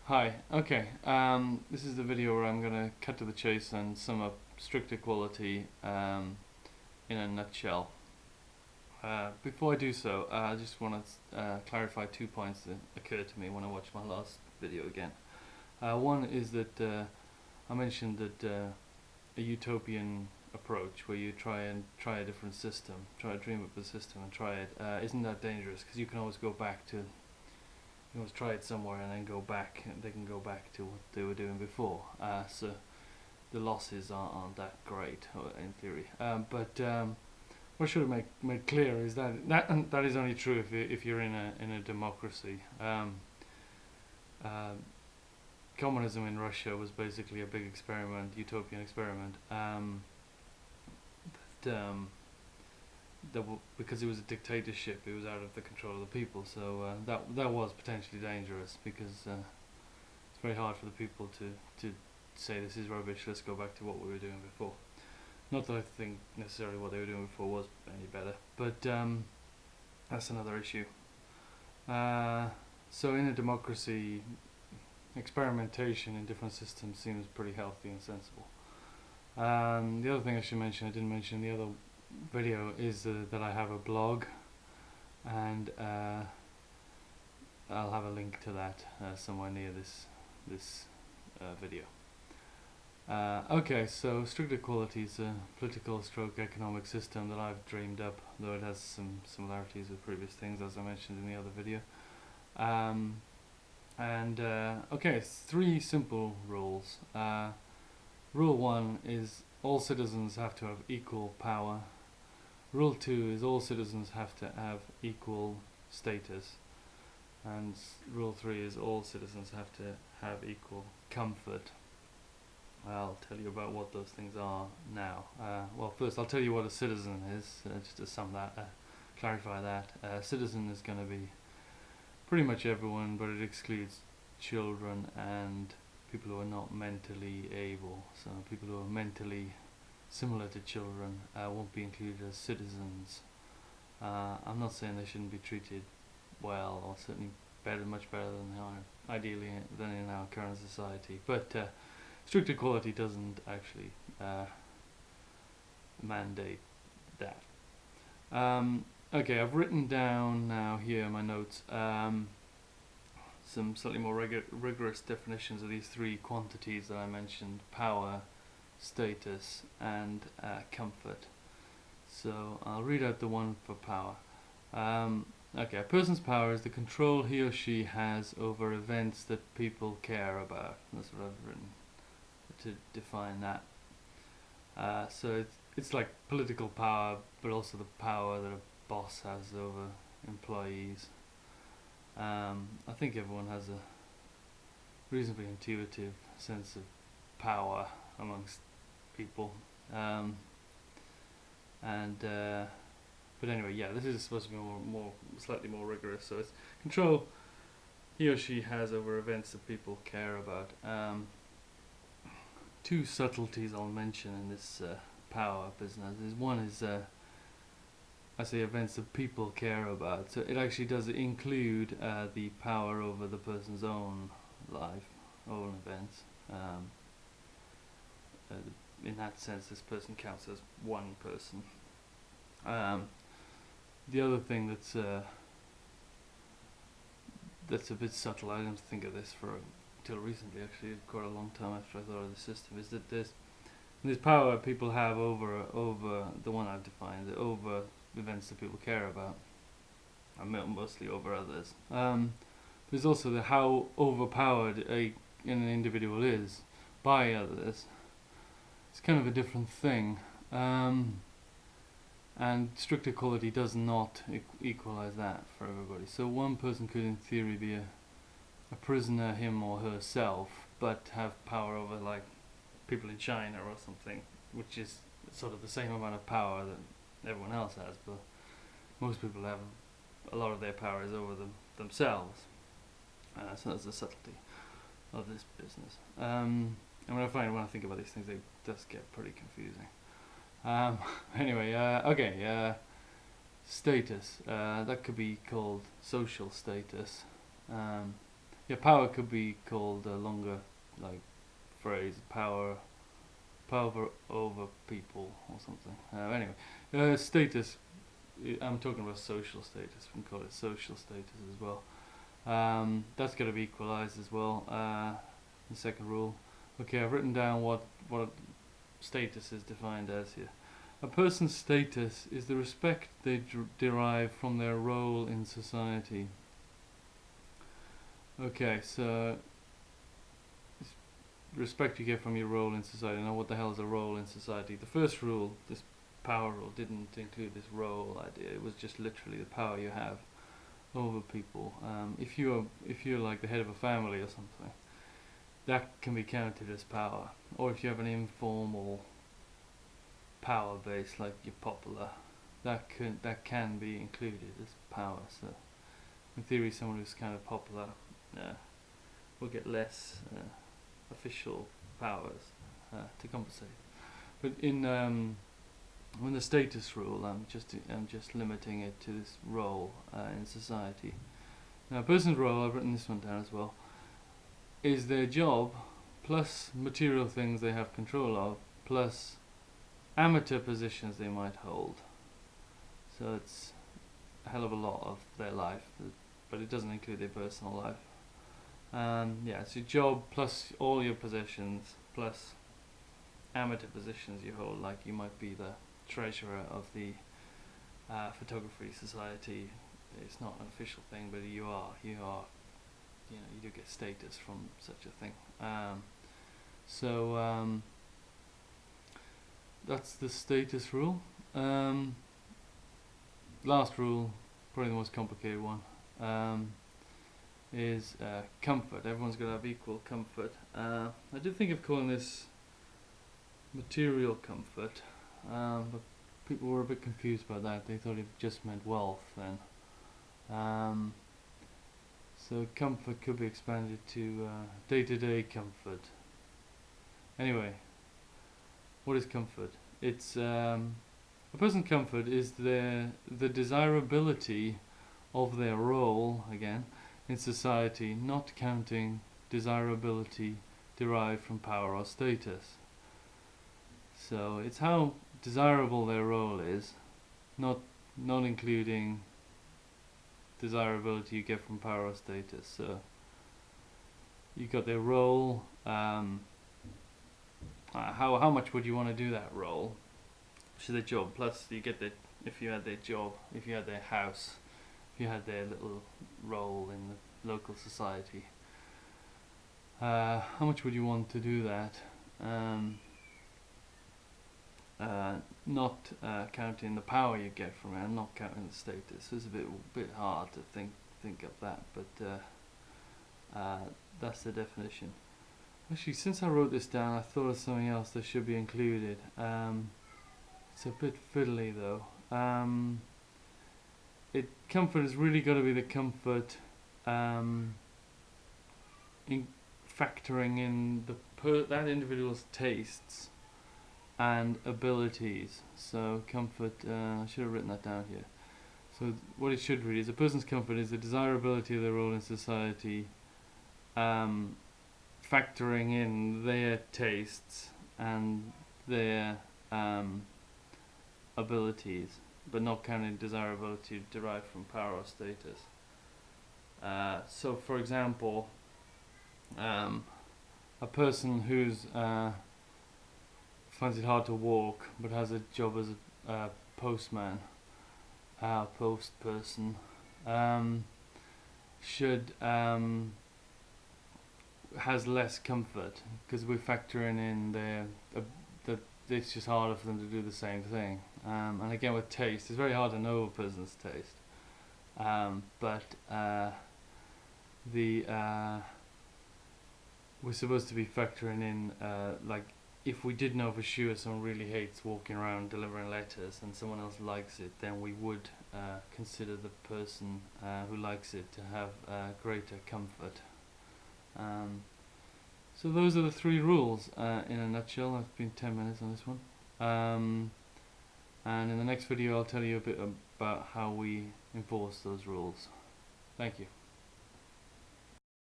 Hi. Okay. This is the video where I'm going to cut to the chase and sum up strict equality in a nutshell. Before I do so, I just want to clarify 2 points that occurred to me when I watched my last video again. One is that I mentioned that a utopian approach where you try a different system, try to dream up a system and try it, isn't that dangerous, because you can always go back to try it somewhere and then go back. They can go back to what they were doing before. So the losses aren't that great in theory. But what I should have made clear is that is only true if you're in a democracy. Communism in Russia was basically a big experiment, utopian experiment. Because it was a dictatorship, it was out of the control of the people. So that was potentially dangerous, because it's very hard for the people to say this is rubbish. Let's go back to what we were doing before. Not that I think necessarily what they were doing before was any better, but that's another issue. So in a democracy, experimentation in different systems seems pretty healthy and sensible. The other thing I should mention, I didn't mention in the other video, is that I have a blog, and I'll have a link to that somewhere near this video. Okay, so strict equality is a political stroke economic system that I've dreamed up, though it has some similarities with previous things, as I mentioned in the other video. Okay, 3 simple rules. Rule 1 is all citizens have to have equal power. Rule 2 is all citizens have to have equal status. And Rule 3 is all citizens have to have equal comfort. I'll tell you about what those things are now. Well, first I'll tell you what a citizen is, just to clarify that. A citizen is going to be pretty much everyone, but it excludes children and people who are not mentally able. So people who are mentally similar to children won't be included as citizens. I'm not saying they shouldn't be treated well, or certainly much better than they are, ideally, than in our current society. But strict equality doesn't actually mandate that. Okay, I've written down now here in my notes some slightly more rigorous definitions of these 3 quantities that I mentioned: power, status, and comfort. So I'll read out the one for power. Okay, a person's power is the control he or she has over events that people care about. That's what I've written to define that. So it's like political power, but also the power that a boss has over employees. I think everyone has a reasonably intuitive sense of power amongst people. But anyway, yeah, this is supposed to be slightly more rigorous. So it's control he or she has over events that people care about. 2 subtleties I'll mention in this power business. One is I say events that people care about. So it actually does include the power over the person's own life, own events. In that sense, this person counts as one person. The other thing that's a bit subtle, I didn't think of this until recently, actually, quite a long time after I thought of the system, is that there's power people have over the one I've defined, over events that people care about, mostly over others. There's also how overpowered an individual is by others. It's kind of a different thing. And strict equality does not equalize that for everybody. So one person could, in theory, be a prisoner, him or herself, but have power over, like, people in China or something, which is sort of the same amount of power that everyone else has, but most people have a lot of their power is over themselves. So that's the subtlety of this business. And when I think about these things, they just get pretty confusing. Anyway, okay, status. That could be called social status. Yeah, power could be called a longer like phrase. Power over people or something. Anyway, status. I'm talking about social status. We can call it social status as well. That's got to be equalized as well. The second rule. Okay, I've written down what status is defined as here. A person's status is the respect they derive from their role in society. Okay, so respect you get from your role in society. Now, what the hell is a role in society? The first rule, this power rule, didn't include this role idea. It was just literally the power you have over people. If you're like the head of a family or something, that can be counted as power. Or if you have an informal power base, like you're popular, that can be included as power. So in theory, someone who's kind of popular will get less official powers to compensate. But in when the status rule, I'm just limiting it to this role in society. Now, a person's role, I've written this one down as well, is their job plus material things they have control of plus amateur positions they might hold. So it's a hell of a lot of their life, but it doesn't include their personal life. Yeah, it's your job plus all your possessions plus amateur positions you hold, like you might be the treasurer of the photography society. It's not an official thing, but you are, you do get status from such a thing. So that's the status rule. Last rule, probably the most complicated one, is comfort. Everyone's got to have equal comfort. I did think of calling this material comfort, but people were a bit confused by that. They thought it just meant wealth then. So comfort could be expanded to day-to-day comfort. Anyway, what is comfort? It's a person's comfort is the desirability of their role, again, in society, not counting desirability derived from power or status. So it's how desirable their role is, not including desirability you get from power or status. So you got their role. How much would you want to do that role? Which is their job. Plus you get the, if you had their job, if you had their house, if you had their little role in the local society. How much would you want to do that? Not counting the power you get from it, and not counting the status. It's a bit hard to think of that, but that's the definition. Actually, since I wrote this down, I thought of something else that should be included. It's a bit fiddly though. Comfort has really got to be the comfort in factoring in that individual's tastes and abilities. So comfort, I should have written that down here. So what it should read is: a person's comfort is the desirability of their role in society, factoring in their tastes and their abilities, but not counting desirability derived from power or status. So for example, a person who's finds it hard to walk but has a job as a postman, post person, has less comfort, because we're factoring in that it's just harder for them to do the same thing. And again, with taste, it's very hard to know a person's taste, but we're supposed to be factoring in, like, if we did know for sure someone really hates walking around delivering letters and someone else likes it, then we would consider the person who likes it to have greater comfort. So those are the three rules in a nutshell. I've been 10 minutes on this one. And in the next video I'll tell you a bit about how we enforce those rules. Thank you.